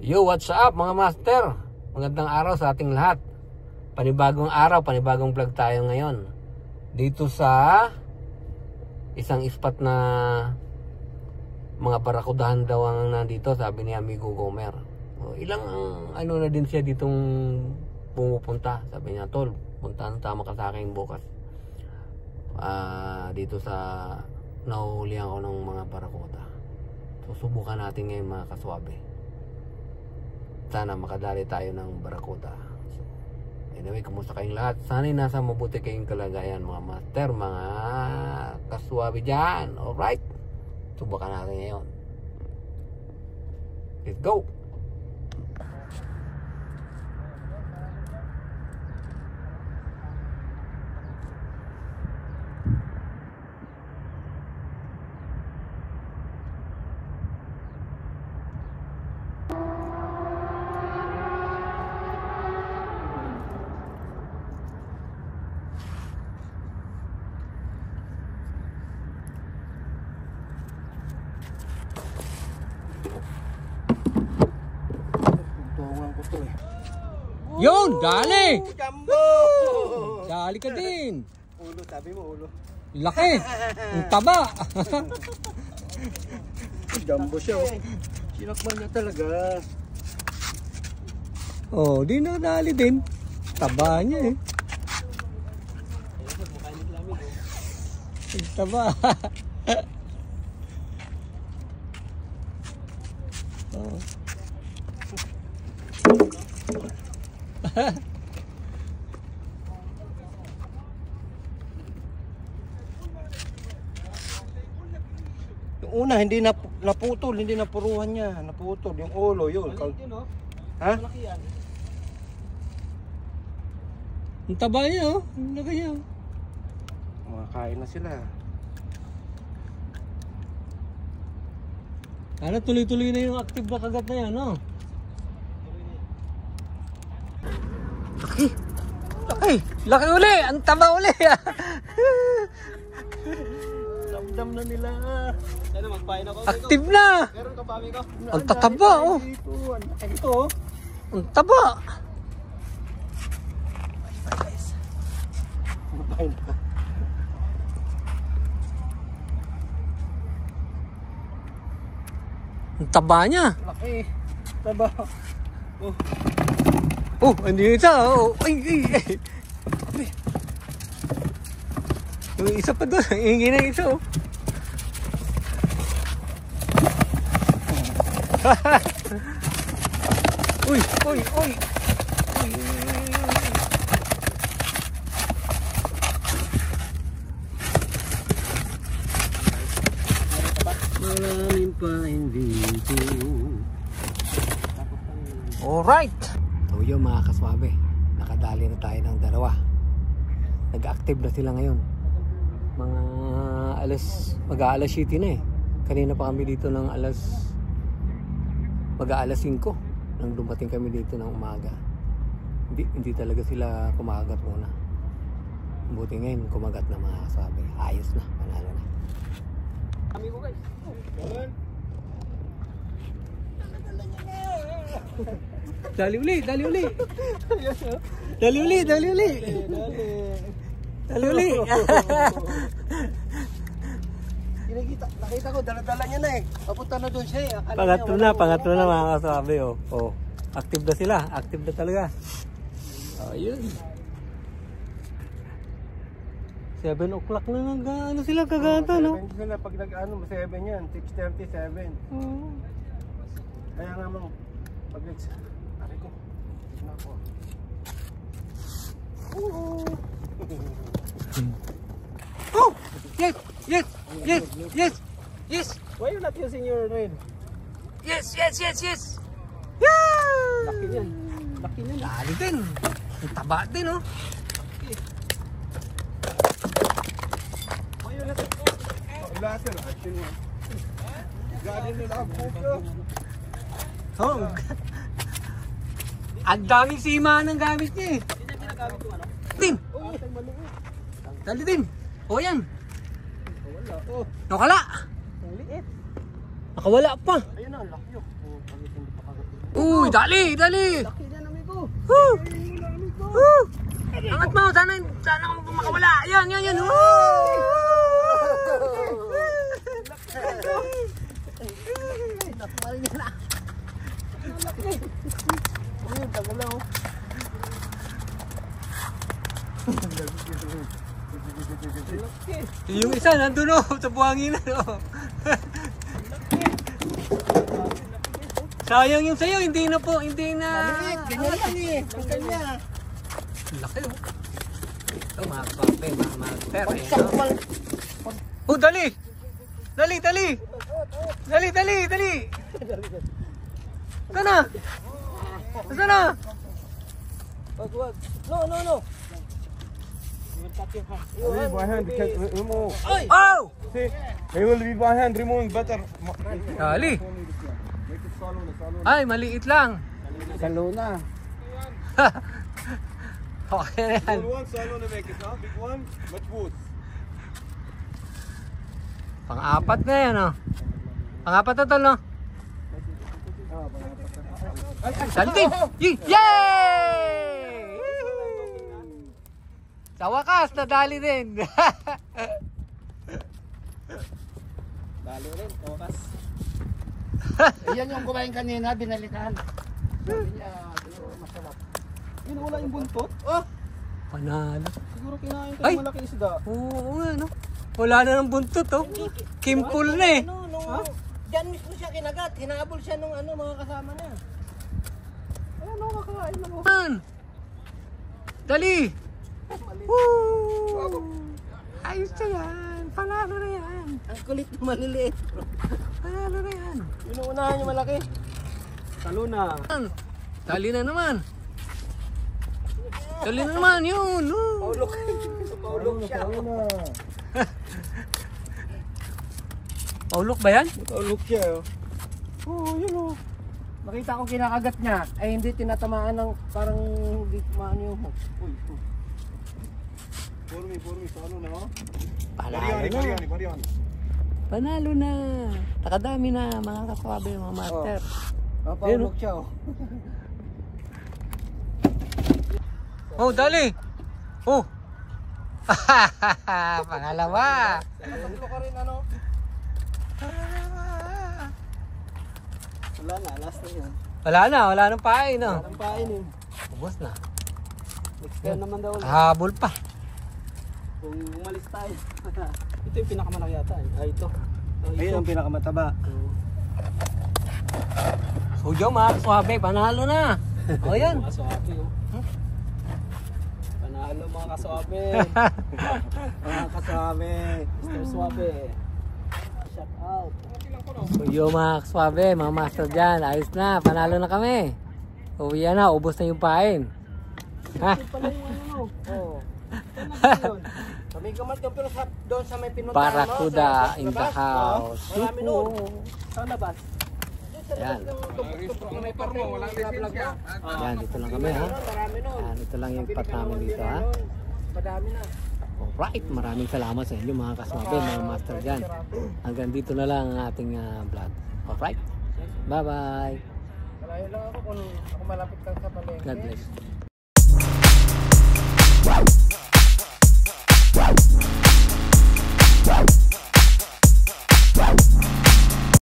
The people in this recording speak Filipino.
Yo, what's up mga master? Magandang araw sa ating lahat. Panibagong araw, panibagong vlog tayo ngayon. Dito sa isang spot na mga barakudahan daw ang nandito, sabi ni Amigo Gomer. Ilang ano na din siya ditong pumupunta. Sabi niya, tol, puntahan tama ka sa akin bukas. Dito sa nahuhulihan ko ng mga barakuda. Susubukan natin ngayon mga kaswabe. Sana makadali tayo ng barakuda. So, anyway, kumusta kayong lahat? Sana'y nasa mabuti kayong kalagayan mga master, mga kaswabe dyan. Alright, subukan natin ngayon. Let's go! Yun, dali! Jumbo! Dali ka din! Ulo, sabi mo ulo. Laki! Ang taba! Jumbo siya. Sinakman niya talaga. Oh, di na dali din. Taba niya eh. Ang taba. Oh. Yung una hindi naputol, hindi napuruhan niya, naputol yung ulo yun. Ha? Ang taba niya oh. Ang laki niya. Makakain na sila. Ano, tuloy-tuloy na yung active na kagat na yan, no? Laki! Laki! Laki uli! Ang taba uli! Damdam na nila. Ano, magpain ako. Active na! Meron ka pami ko? Ang tataba, oh! Ito, oh. Ang taba! Magpain ka. Ang taba niya! Laki. Taba. Oh. Oh, hindi isa, oh! Ay, ay, ay! Yung isa pa doon, hingi na isa, oh! Uy, uy, uy! Maraming pa hindi ito. Alright! So yun mga kaswabe, nakadali na tayo ng dalawa. Nag-active na sila ngayon. Mga mag-aalas 7 na eh. Kanina pa kami dito ng mag-aalas 5 nang dumating kami dito ng umaga. Hindi talaga sila kumagat muna. Buti ngayon kumagat na mga kaswabe. Ayos na, panalo na. Kami ko guys. Dali uli, dali uli. Dali uli, dali uli. Dali uli. Nakita ko, dala-dala niya na eh. Papunta na doon siya eh. Pangatlo na mga kasabi oh. Oh. Active na sila, active na talaga. Oh, yun. 7 o'clock na ano sila kagata, no? 7 sila pag nag-ano, 7 yan. 6:37. Kaya nga mang, pag ari ko. Tignan ko. Oh! Yes! Yes! Yes! Yes! Yes! Why you not using your rail? Yes! Yes! Yes! Yes! Yeah! Laki niyan. Laki niyan. Dali din. Ang taba din, oh. Why you not? Lahat na action mo. Gadin nila ang puso. Oh. Ang daming sima ng gamit niya eh. Hindi niya ginagamit yung ano? Din! Dali din! O yan! Wala. Oh. Nakala! Ang liit. Nakawala pa! Ayun na, ang laki yun. Oh, pangit hindi pa kagat yun. Uy, dali, dali. Laki yan, amigo. Woo! Ayun mo lang, amigo. Woo! Angat mo, sana makawala. Yan, yan, yan. Woo! Nakamarin niya na. Laki. Ayun, tagal lang oh. Yung isa nandun oh, sa buhanginan oh. Sayang yung sayo, hindi na po, hindi na. Maliit, ganyan lang eh. Ang kanya. Laki oh. Ito mga kapape, mga master. Pagkakmal. Oh, dali! Dali, dali! Dali, dali, dali! Sana! Sana! Wag, wag. No. Leave my hand because remove. Oh! See, he will leave my hand. Remove better. Dali! Make it salon. Ay, maliit lang. Salona. Okay na yan. One salon make it, huh? Big one, much wood. Pang-apat na yan oh. Pang-apat na tol no? Dali din! Yay! Sa wakas, nadali din. Dali rin, oras. Yan yung kumain kanina, binalikan. Sabi niya, masarap. Pinula yung buntot? Oh! Panalo. Siguro kinain ko Ay! yung malaki isda. Oo nga no. Wala na ng buntot oh. Kimpul na eh. Diyan mismo siya kinagat. Hinahabol siya nung mga kasama niya. Ayan o, kakain na mo. Dali! Woo! Ayos na yan. Panalo na yan. Ang kulit na maliliit. Panalo na yan. Inuunahan yung malaki. Saluna. Dali na naman. Dali na naman yun. Paulok. Paulok siya. Paulok ba yan? Paulok siya. Oo, yun o. Nakita ko kinakagat niya. Ay hindi tinatamaan ng parang hindi maano yung hook. Uy. Pormi. Salo na o. Panalo na. Panalo na. Takadami na mga kaswabe, mga master. Paulok siya o. Oh, dali. Oh. Pangalawa. Tatlo ka rin ano. Wala na, last na yun. Wala nang pain no. Walang pain eh. Ubos na. Next time naman daw. Habol pa. Kung umalis tayo. Ito yung pinakamalaki yata eh. Ay, ito. Ayun ang pinakamataba. So yung mga kaswabe, panalo na. O yan. Mga kasawabe oh. Panalo mga kasawabe. Mga kasawabe. Mr. Swabe. Shout out. So yung mga kaswabe, mga master dyan, ayos na, panalo na kami. Uwi na, ubos na yung pain. Ha? Ito pala yung ano mo. Oo. Kami gamat yung pero doon sa may pinuntahan mo. Barracuda in the house. Marami noon. Sa labas. Yan. May parmo, walang vlog yan. Yan, dito lang kami ha. Marami noon. Yan, ito lang yung spot namin dito ha. Madami na. Alright, maraming salamat sa inyo mga kaswabe, mga master dyan. Hanggang dito na lang ang ating vlog. Alright, bye-bye. Malayo lang ako kung ako malapit kang sa palengke. God bless. Wow.